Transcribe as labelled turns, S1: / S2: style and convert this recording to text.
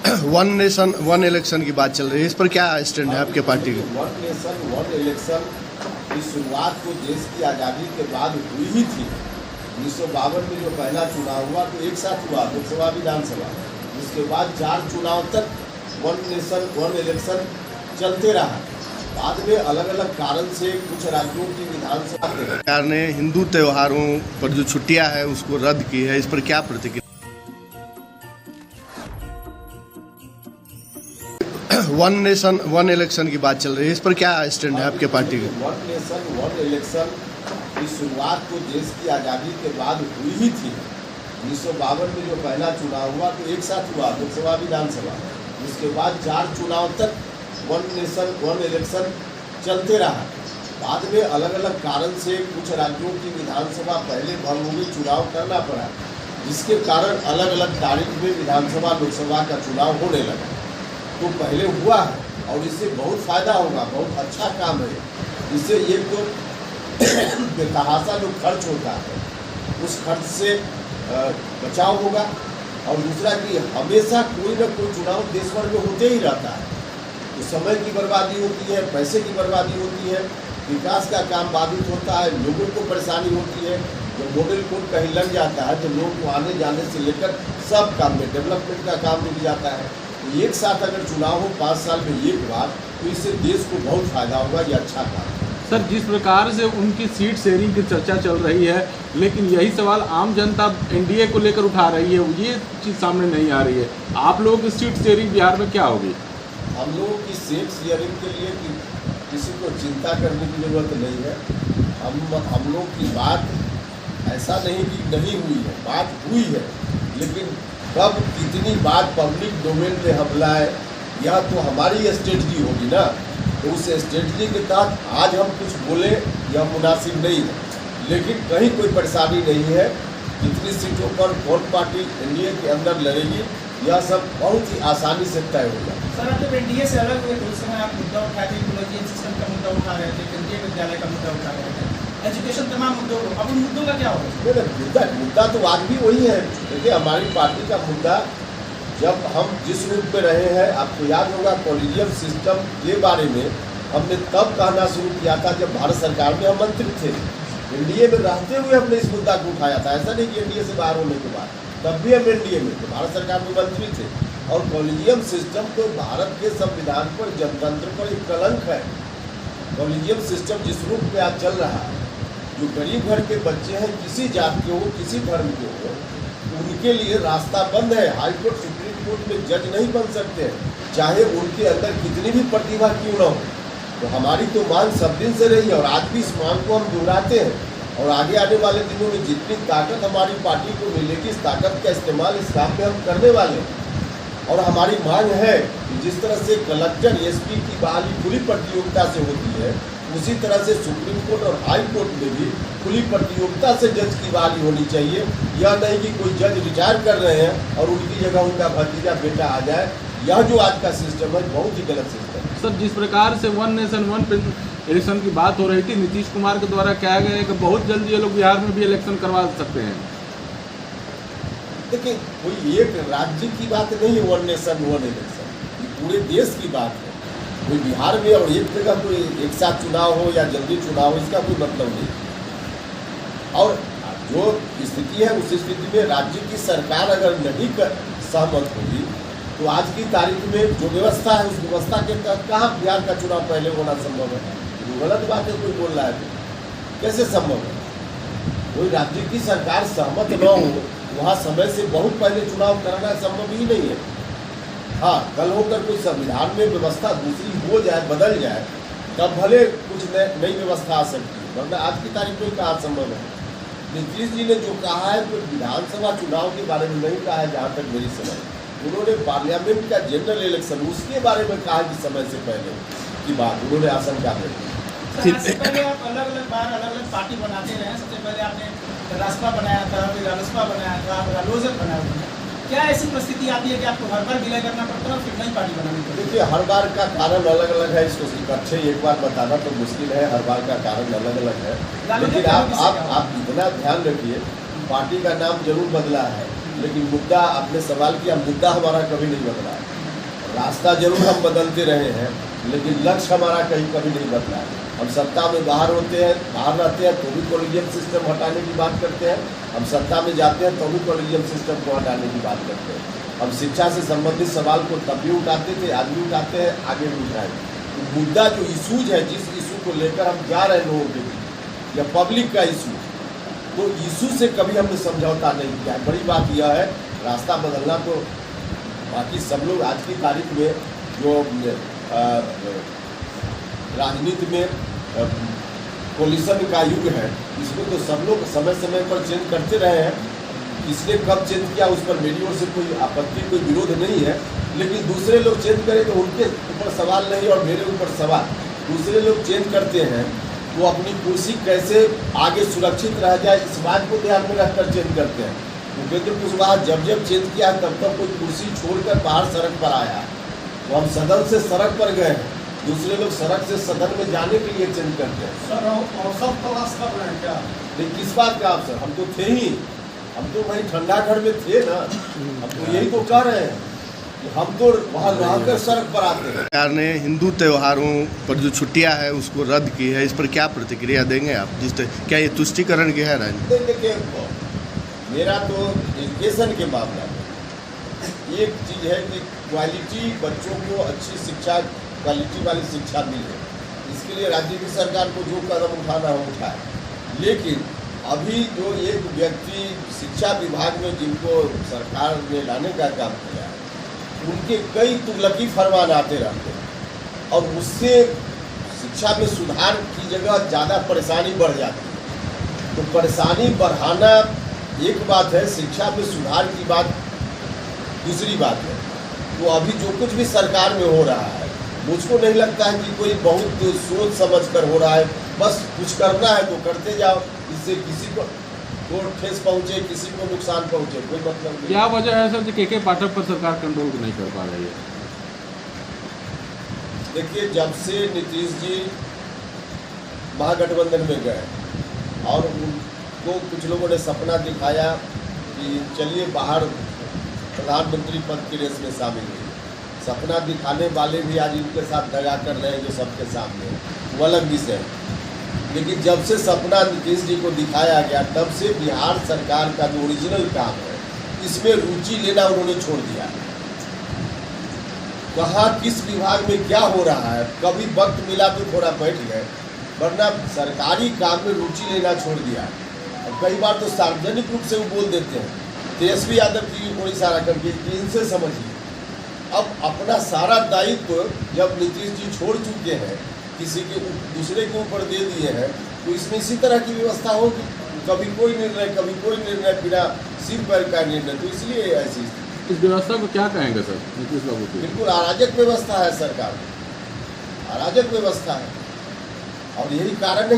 S1: One nation one election की बात चल रही है, इस पर क्या स्टैंड है आपके पार्टी की?
S2: वन नेशन वन इलेक्शन की शुरुआत तो देश की आज़ादी के बाद हुई ही थी। 1952 में जो पहला चुनाव हुआ तो एक साथ हुआ, लोकसभा विधानसभा। उसके बाद 4 चुनाव तक वन नेशन वन इलेक्शन चलते रहा। बाद में अलग अलग कारण से कुछ राज्यों की विधानसभा
S1: सरकार ने हिंदू त्योहारों पर जो छुट्टियां है उसको रद्द की है, इस पर क्या प्रतिक्रिया? वन नेशन वन इलेक्शन की बात चल रही है, इस पर क्या स्टैंड है आपके पार्टी की?
S2: वन नेशन वन इलेक्शन की शुरुआत तो देश की आज़ादी के बाद हुई ही थी। 1952 में जो पहला चुनाव हुआ तो एक साथ हुआ, लोकसभा विधानसभा। उसके बाद 4 चुनाव तक वन नेशन वन इलेक्शन चलते रहा। बाद में अलग अलग कारण से कुछ राज्यों की विधानसभा पहले बहुमुखी चुनाव करना पड़ा, जिसके कारण अलग अलग तारीख में विधानसभा लोकसभा का चुनाव होने लगा। तो पहले हुआ है और इससे बहुत फ़ायदा होगा, बहुत अच्छा काम है। इससे एक तो बेतहाशा जो खर्च होता है उस खर्च से बचाव होगा, और दूसरा कि हमेशा कोई न कोई चुनाव देश भर में होते ही रहता है। तो समय की बर्बादी होती है, पैसे की बर्बादी होती है, विकास का काम बाधित होता है, लोगों को परेशानी होती है। जब मॉडल कोड कहीं लग जाता है तो लोग को आने जाने से लेकर सब काम में डेवलपमेंट का काम रुक जाता है। तो एक साथ अगर चुनाव हो 5 साल में एक बार, तो इससे देश को बहुत फायदा होगा। ये अच्छा काम है।
S3: सर, जिस प्रकार से उनकी सीट शेयरिंग की चर्चा चल रही है, लेकिन यही सवाल आम जनता एनडीए को लेकर उठा रही है, ये चीज़ सामने नहीं आ रही है। आप लोगों की सीट शेयरिंग बिहार में क्या होगी?
S2: हम लोगों की सीट शेयरिंग के लिए किसी को चिंता करने की ज़रूरत नहीं है। हम लोग की बात ऐसा नहीं कि नहीं हुई है, बात हुई है, लेकिन कब कितनी बात पब्लिक डोमेन में हम लाए, यह तो हमारी स्ट्रेटजी होगी ना। तो उस स्ट्रेटजी के तहत आज हम कुछ बोले यह मुनासिब नहीं है, लेकिन कहीं कोई परेशानी नहीं है। कितनी सीटों पर कौन पार्टी एनडीए के अंदर लड़ेगी, यह सब बहुत ही आसानी से तय होगा।
S4: सर, आप जब एनडीए से अलग हुए तो उस समय आप मुद्दा उठाए थे, कॉलेजियन सिस्टम का मुद्दा उठा रहे थे, केंद्रीय विद्यालय का मुद्दा उठा रहे थे, एजुकेशन, तमाम मुद्दों को। अब उन मुद्दों का क्या होगा?
S2: मुद्दा तो आज भी वही है। देखिए, हमारी पार्टी का मुद्दा, जब हम जिस रूप में रहे हैं, आपको याद होगा कॉलेजियम सिस्टम के बारे में हमने तब कहना शुरू किया था जब भारत सरकार में हम मंत्री थे। एनडीए में रहते हुए हमने इस मुद्दा को उठाया था। ऐसा नहीं कि एनडीए से बाहर होने के बाद, तब भी हम एनडीए में थे, भारत सरकार में मंत्री थे। और कॉलेजियम सिस्टम तो भारत के संविधान पर, जनतंत्र पर एक कलंक है। कॉलेजियम सिस्टम जिस रूप में आज चल रहा है, जो गरीब घर के बच्चे हैं, किसी जात के हो, किसी धर्म के हो, उनके लिए रास्ता बंद है। हाईकोर्ट सुप्रीम कोर्ट में जज नहीं बन सकते, चाहे उनके अंदर कितनी भी प्रतिभा क्यों न हो। तो हमारी तो मांग सब दिन से रही है और आज भी इस मांग को हम दोहराते हैं। और आगे आने वाले दिनों में जितनी ताकत हमारी पार्टी को मिलेगी, इस ताकत का इस्तेमाल इस काम में हम करने वाले हैं। और हमारी मांग है कि जिस तरह से कलेक्टर एसपी की बहाली खुली प्रतियोगिता से होती है, उसी तरह से सुप्रीम कोर्ट और हाई कोर्ट में भी खुली प्रतियोगिता से जज की बहाली होनी चाहिए। यह नहीं कि कोई जज रिटायर कर रहे हैं और उनकी जगह उनका भतीजा बेटा आ जाए। यह जो आज का सिस्टम है, बहुत ही गलत सिस्टम है।
S3: सर, जिस प्रकार से वन नेशन वन इलेक्शन की बात हो रही थी, नीतीश कुमार के द्वारा कहा गया है कि बहुत जल्दी ये लोग बिहार में भी इलेक्शन करवा सकते हैं।
S2: देखिए, कोई एक राज्य की बात नहीं है वन नेशन वन इलेक्शन, ये पूरे देश की बात है। कोई बिहार में और एक जगह कोई एक साथ चुनाव हो या जल्दी चुनाव हो, इसका कोई मतलब नहीं। और जो स्थिति है, उस स्थिति में राज्य की सरकार अगर नहीं सहमत होगी, तो आज की तारीख में जो व्यवस्था है, उस व्यवस्था के तहत कहाँ बिहार का चुनाव पहले होना संभव है? तो गलत बात है। कोई बोल रहा है कैसे संभव है? कोई राज्य की सरकार सहमत न हो, वहाँ समय से बहुत पहले चुनाव कराना संभव ही नहीं है। हाँ, कल होकर कोई संविधान में व्यवस्था दूसरी हो जाए, बदल जाए, तब भले कुछ नई व्यवस्था आ सकती है, वरना आज की तारीख में कहाँ संभव है? नीतीश जी ने जो कहा है, तो विधानसभा चुनाव के बारे में नहीं कहा है। जहाँ तक मेरी समझ, उन्होंने पार्लियामेंट का जनरल इलेक्शन, उसके बारे में कहा कि समय से पहले की बात उन्होंने आशंका की।
S4: सबसे पहले आप अलग अलग बार अलग अलग पार्टी बनाते रहे। सबसे पहले आपने रासपा बनाया था, फिर रालोसपा बनाया था, फिर रालोजन बनाया था। क्या ऐसी परिस्थिति आती है कि आपको हर बार विलय करना पड़ता है और फिर नई पार्टी बनानी पड़ती है?
S2: देखिए, हर बार का कारण अलग अलग है। इसको इकट्ठे एक बार बताना तो मुश्किल है। हर बार का कारण अलग अलग है। लेकिन आप इतना ध्यान रखिए, पार्टी का नाम जरूर बदला है, लेकिन मुद्दा, आपने सवाल किया, मुद्दा हमारा कभी नहीं बदला है। रास्ता जरूर हम बदलते रहे हैं, लेकिन लक्ष्य हमारा कहीं कभी नहीं बदला है। हम सत्ता में बाहर रहते हैं तो भी कॉलेजियम सिस्टम हटाने की बात करते हैं, हम सत्ता में जाते हैं तो भी कॉलेजियम सिस्टम को हटाने की बात करते हैं। हम शिक्षा से संबंधित सवाल को तब भी उठाते थे, आज भी उठाते हैं, आगे भी उठाएंगे। मुद्दा जो इशूज है, जिस इशू को लेकर हम जा रहे हैं लोगों के बीच, या पब्लिक का इशू, तो इशू से कभी हमने समझौता नहीं किया है। बड़ी बात यह है, रास्ता बदलना तो बाकी सब लोग आज की तारीख में जो राजनीति में कोलिशन का युग है, इसमें तो सब लोग समय समय पर चेंज करते रहे हैं। किसने कब चेंज किया उस पर मेरी ओर से कोई आपत्ति, कोई विरोध नहीं है, लेकिन दूसरे लोग चेंज करें तो उनके ऊपर सवाल नहीं और मेरे ऊपर सवाल। दूसरे लोग चेंज करते हैं वो अपनी कुर्सी कैसे आगे सुरक्षित रह जाए, इस बात को ध्यान में रखकर चेंज करते हैं। भूपेंद्र कुशवाहा जब चेंज किया तब तक कोई कुर्सी छोड़कर बाहर सड़क पर आया, तो हम सदन से सड़क पर गए हैं, दूसरे लोग सड़क से सदन में जाने के लिए चेंज करते हैं।
S4: सर अवसर तलाश कर रहे हैं क्या?
S2: नहीं, किस बात का अवसर? हम तो थे ही, हम तो वही ठंडा घर में थे ना, हम तो यही तो कह रहे हैं कि हम तो वहाँ रहकर सड़क पर आते हैं।
S1: सरकार ने हिंदू त्योहारों पर जो छुट्टियां है उसको रद्द की है, इस पर क्या प्रतिक्रिया देंगे आप? क्या ये तुष्टिकरण की है राजनीति?
S2: देखिए, मेरा तो एजुकेशन के मामला में एक चीज़ है कि क्वालिटी बच्चों को अच्छी शिक्षा, क्वालिटी वाली शिक्षा मिले, इसके लिए राज्य की सरकार को जो कदम उठाना हो उठाए। लेकिन अभी जो एक व्यक्ति शिक्षा विभाग में जिनको सरकार ने लाने का काम किया है, उनके कई तुगलकी फरमान आते रहते हैं और उससे शिक्षा में सुधार की जगह ज़्यादा परेशानी बढ़ जाती है। तो परेशानी बढ़ाना एक बात है, शिक्षा में सुधार की बात दूसरी बात है। तो अभी जो कुछ भी सरकार में हो रहा है, मुझको नहीं लगता है कि कोई बहुत सोच समझ कर हो रहा है। बस कुछ करना है तो करते जाओ, इससे किसी को ठेस पहुँचे, किसी को नुकसान पहुँचे, कोई मतलब नहीं।
S3: क्या वजह है सर के पाठक पर सरकार कंट्रोल नहीं कर पा रही है?
S2: देखिए, जब से नीतीश जी महागठबंधन में गए और उनको कुछ लोगों ने सपना दिखाया कि चलिए बाहर प्रधानमंत्री पद की रेस में शामिल हुए, सपना दिखाने वाले भी आज इनके साथ दगा कर रहे हैं जो सबके सामने, वो अलग विषय है। लेकिन जब से सपना नीतीश जी को दिखाया गया, तब से बिहार सरकार का जो ओरिजिनल काम है, इसमें रुचि लेना उन्होंने छोड़ दिया। कहाँ किस विभाग में क्या हो रहा है, कभी वक्त मिला तो थोड़ा बैठ गए, वरना सरकारी काम में रुचि लेना छोड़ दिया। और कई बार तो सार्वजनिक रूप से वो बोल देते हैं, तेजस्वी यादव जी को इशारा करके कि इनसे समझिए। अब अपना सारा दायित्व जब नीतीश जी छोड़ चुके हैं, किसी के दूसरे के ऊपर दे दिए हैं, तो इसमें इसी तरह की व्यवस्था होगी। कभी कोई निर्णय, कभी कोई निर्णय, बिना सिर पैर का निर्णय। तो इसलिए ऐसी
S3: इस व्यवस्था को क्या कहेंगे सर नीतीश बाबू की?
S2: बिल्कुल अराजक व्यवस्था है सरकार, अराजक व्यवस्था है, और यही कारण है